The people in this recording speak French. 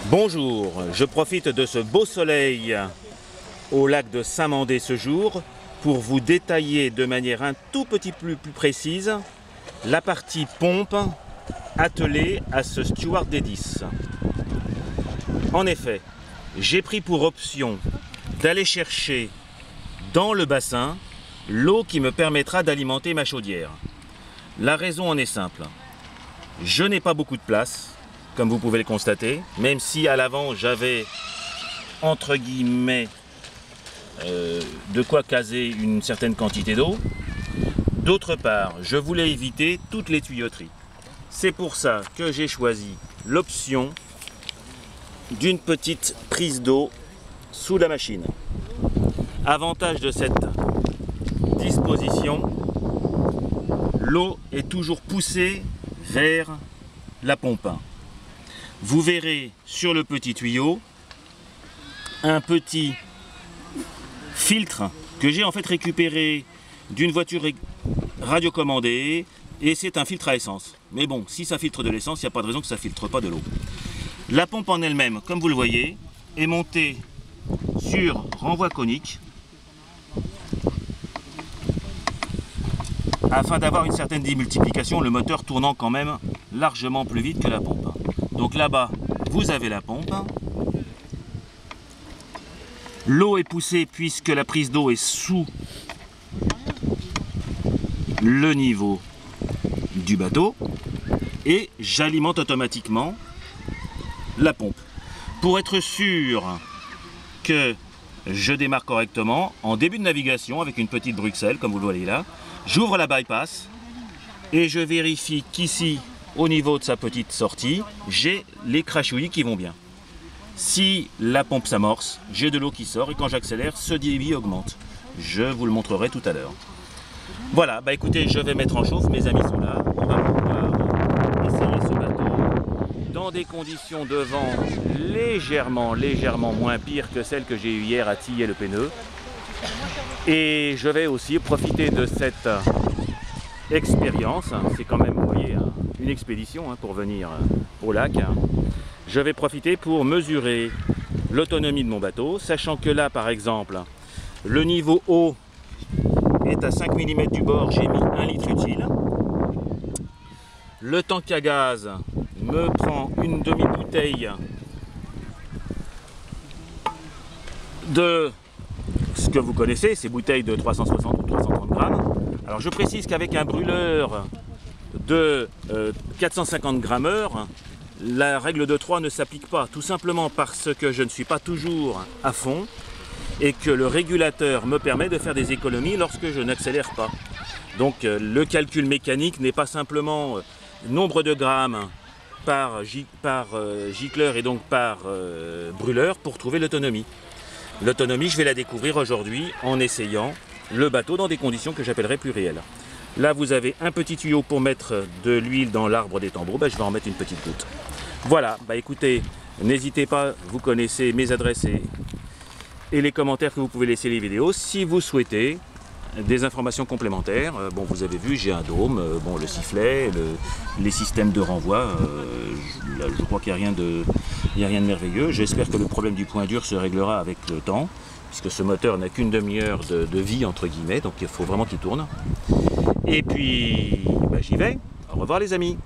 Bonjour, je profite de ce beau soleil au lac de Saint-Mandé ce jour pour vous détailler de manière un tout petit peu plus précise la partie pompe attelée à ce Stewart D10. En effet, j'ai pris pour option d'aller chercher dans le bassin l'eau qui me permettra d'alimenter ma chaudière. La raison en est simple, je n'ai pas beaucoup de place, comme vous pouvez le constater, même si à l'avant j'avais entre guillemets de quoi caser une certaine quantité d'eau. D'autre part, je voulais éviter toutes les tuyauteries. C'est pour ça que j'ai choisi l'option d'une petite prise d'eau sous la machine. Avantage de cette disposition, l'eau est toujours poussée vers la pompe. Vous verrez sur le petit tuyau un petit filtre que j'ai en fait récupéré d'une voiture radiocommandée, et c'est un filtre à essence. Mais bon, si ça filtre de l'essence, il n'y a pas de raison que ça ne filtre pas de l'eau. La pompe en elle-même, comme vous le voyez, est montée sur renvoi conique afin d'avoir une certaine démultiplication, le moteur tournant quand même largement plus vite que la pompe. Donc là-bas, vous avez la pompe. L'eau est poussée puisque la prise d'eau est sous le niveau du bateau. Et j'alimente automatiquement la pompe. Pour être sûr que je démarre correctement, en début de navigation avec une petite Bruxelles, comme vous le voyez là, j'ouvre la bypass et je vérifie qu'ici, au niveau de sa petite sortie, j'ai les crachouillis qui vont bien. Si la pompe s'amorce, j'ai de l'eau qui sort et quand j'accélère, ce débit augmente. Je vous le montrerai tout à l'heure. Voilà, bah écoutez, je vais mettre en chauffe, mes amis sont là. On va pouvoir essayer ce bateau dans des conditions de vent légèrement moins pires que celles que j'ai eues hier à Tillé-le-Peineux. Et je vais aussi profiter de cette expérience, c'est quand même, vous voyez, une expédition pour venir au lac. Je vais profiter pour mesurer l'autonomie de mon bateau, sachant que là, par exemple, le niveau eau est à 5 mm du bord, j'ai mis 1 litre utile. Le tank à gaz me prend une demi-bouteille de ce que vous connaissez, ces bouteilles de 360 ou 330 grammes. Alors je précise qu'avec un brûleur de 450 grammes/heure, la règle de 3 ne s'applique pas, tout simplement parce que je ne suis pas toujours à fond et que le régulateur me permet de faire des économies lorsque je n'accélère pas. Donc le calcul mécanique n'est pas simplement nombre de grammes par gicleur et donc par brûleur pour trouver l'autonomie. L'autonomie, je vais la découvrir aujourd'hui en essayant le bateau dans des conditions que j'appellerai plus réelles. Là, vous avez un petit tuyau pour mettre de l'huile dans l'arbre des tambours. Je vais en mettre une petite goutte. Voilà, écoutez, n'hésitez pas, vous connaissez mes adresses et les commentaires que vous pouvez laisser les vidéos. Si vous souhaitez des informations complémentaires, bon, vous avez vu, j'ai un dôme, bon, le sifflet, les systèmes de renvoi, je crois qu'il n'y a rien de merveilleux. J'espère que le problème du point dur se réglera avec le temps, puisque ce moteur n'a qu'une demi-heure de vie, entre guillemets, donc il faut vraiment qu'il tourne. Et puis, j'y vais. Au revoir les amis.